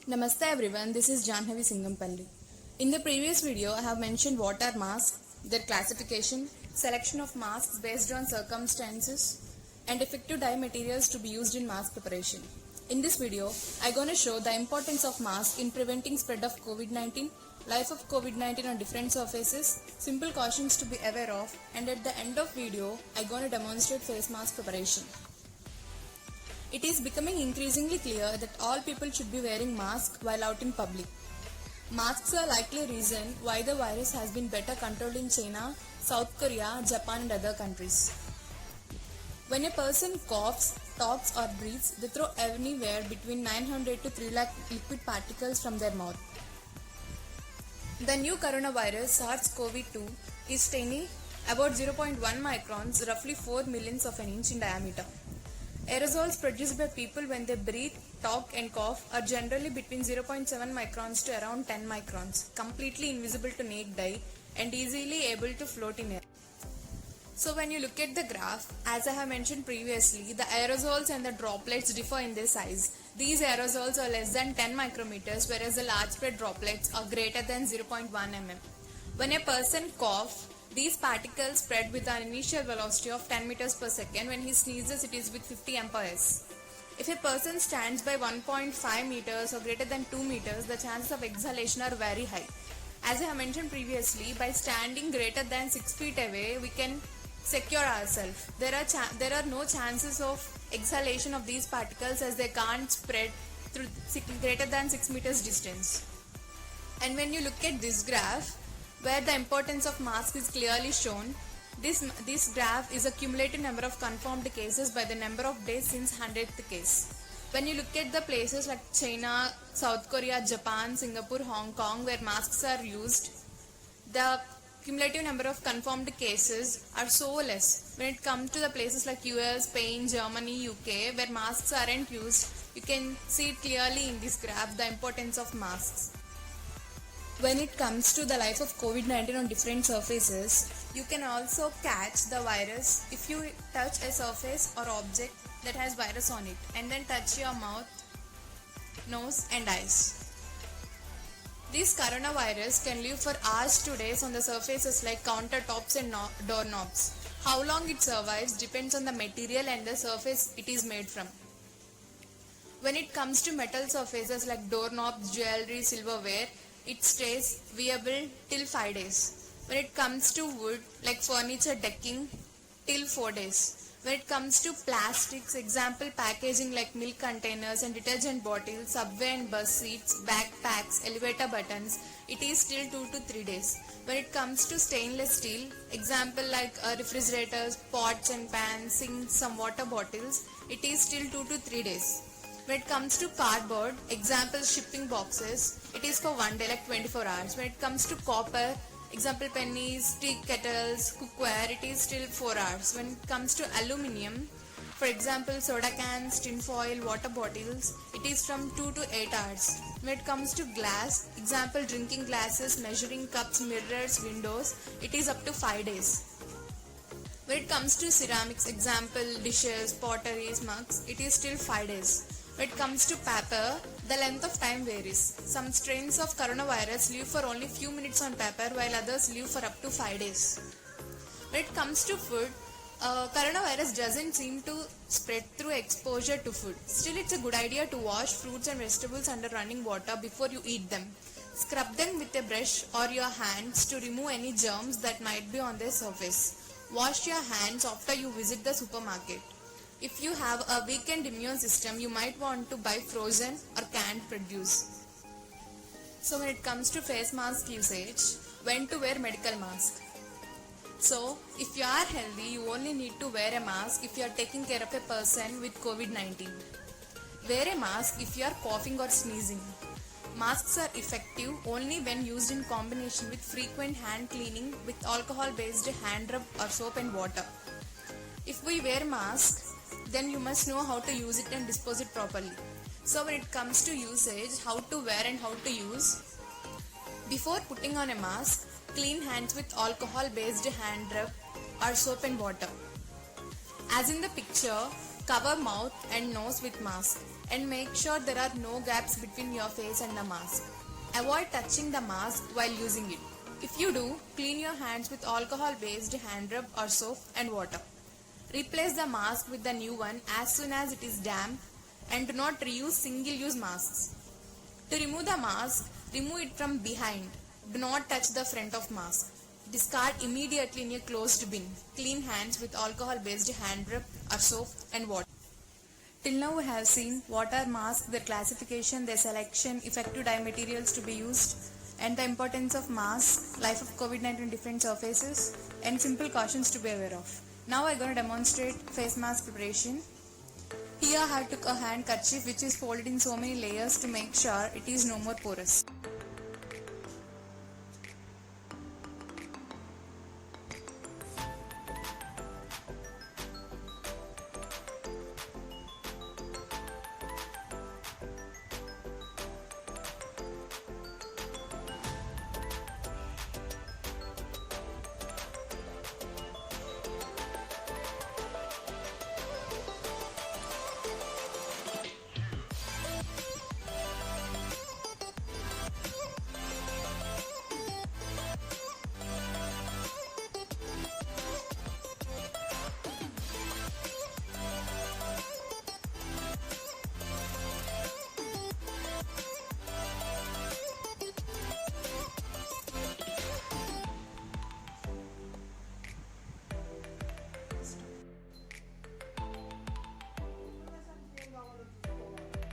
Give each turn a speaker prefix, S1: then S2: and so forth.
S1: Namaste everyone, this is Janhavi Singampalli. In the previous video, I have mentioned what are masks, their classification, selection of masks based on circumstances, and effective dye materials to be used in mask preparation. In this video, I am going to show the importance of mask in preventing spread of COVID-19, life of COVID-19 on different surfaces, simple cautions to be aware of, and at the end of video, I am going to demonstrate face mask preparation. It is becoming increasingly clear that all people should be wearing masks while out in public. Masks are likely reason why the virus has been better controlled in China, South Korea, Japan and other countries. When a person coughs, talks or breathes, they throw anywhere between 900 to 3 lakh liquid particles from their mouth. The new coronavirus SARS-CoV-2 is tiny, about 0.1 microns, roughly 4 millionths of an inch in diameter. Aerosols produced by people when they breathe, talk and cough are generally between 0.7 microns to around 10 microns, completely invisible to naked eye and easily able to float in air. So when you look at the graph, as I have mentioned previously, the aerosols and the droplets differ in their size. These aerosols are less than 10 micrometers, whereas the large spread droplets are greater than 0.1 mm. When a person coughs, these particles spread with an initial velocity of 10 meters per second. When he sneezes, it is with 50 mph. If a person stands by 1.5 meters or greater than 2 meters, the chances of exhalation are very high. As I have mentioned previously, by standing greater than 6 feet away, we can secure ourselves. There are no chances of exhalation of these particles as they can't spread through greater than 6 meters distance. And when you look at this graph, where the importance of mask is clearly shown, this graph is a cumulative number of confirmed cases by the number of days since 100th case. When you look at the places like China, South Korea, Japan, Singapore, Hong Kong, where masks are used, the cumulative number of confirmed cases are so less. When it comes to the places like US, Spain, Germany, UK, where masks aren't used, you can see it clearly in this graph the importance of masks. When it comes to the life of COVID-19 on different surfaces, you can also catch the virus if you touch a surface or object that has virus on it and then touch your mouth, nose and eyes. This coronavirus can live for hours to days on the surfaces like countertops and doorknobs. How long it survives depends on the material and the surface it is made from. When it comes to metal surfaces like doorknobs, jewelry, silverware, it stays viable till 5 days. When it comes to wood, like furniture decking, till 4 days. When it comes to plastics, example packaging like milk containers and detergent bottles, subway and bus seats, backpacks, elevator buttons, it is till 2 to 3 days. When it comes to stainless steel, example like refrigerators, pots and pans, sinks, some water bottles, it is till 2 to 3 days. When it comes to cardboard, example shipping boxes, it is for 1 day like 24 hours. When it comes to copper, example pennies, tea kettles, cookware, it is still 4 hours. When it comes to aluminium, for example soda cans, tin foil, water bottles, it is from 2 to 8 hours. When it comes to glass, example drinking glasses, measuring cups, mirrors, windows, it is up to 5 days. When it comes to ceramics, example dishes, potteries, mugs, it is still 5 days. When it comes to paper, the length of time varies. Some strains of coronavirus live for only few minutes on paper while others live for up to 5 days. When it comes to food, coronavirus doesn't seem to spread through exposure to food. Still, it's a good idea to wash fruits and vegetables under running water before you eat them. Scrub them with a brush or your hands to remove any germs that might be on their surface. Wash your hands after you visit the supermarket. If you have a weakened immune system, you might want to buy frozen or canned produce. So when it comes to face mask usage, when to wear medical mask? So if you are healthy, you only need to wear a mask if you are taking care of a person with COVID-19. Wear a mask if you are coughing or sneezing. Masks are effective only when used in combination with frequent hand cleaning with alcohol-based hand rub or soap and water. If we wear masks, then you must know how to use it and dispose it properly. So when it comes to usage, how to wear and how to use. Before putting on a mask, clean hands with alcohol-based hand rub or soap and water. As in the picture, cover mouth and nose with mask. and make sure there are no gaps between your face and the mask. Avoid touching the mask while using it. If you do, clean your hands with alcohol-based hand rub or soap and water. Replace the mask with the new one as soon as it is damp, and do not reuse single-use masks. To remove the mask, remove it from behind. Do not touch the front of mask. Discard immediately in a closed bin. Clean hands with alcohol-based hand rub or soap and water. Till now we have seen what are masks, their classification, their selection, effective dye materials to be used, and the importance of masks, life of COVID-19 different surfaces, and simple cautions to be aware of. Now I am going to demonstrate face mask preparation. Here I have took a handkerchief which is folded in so many layers to make sure it is no more porous.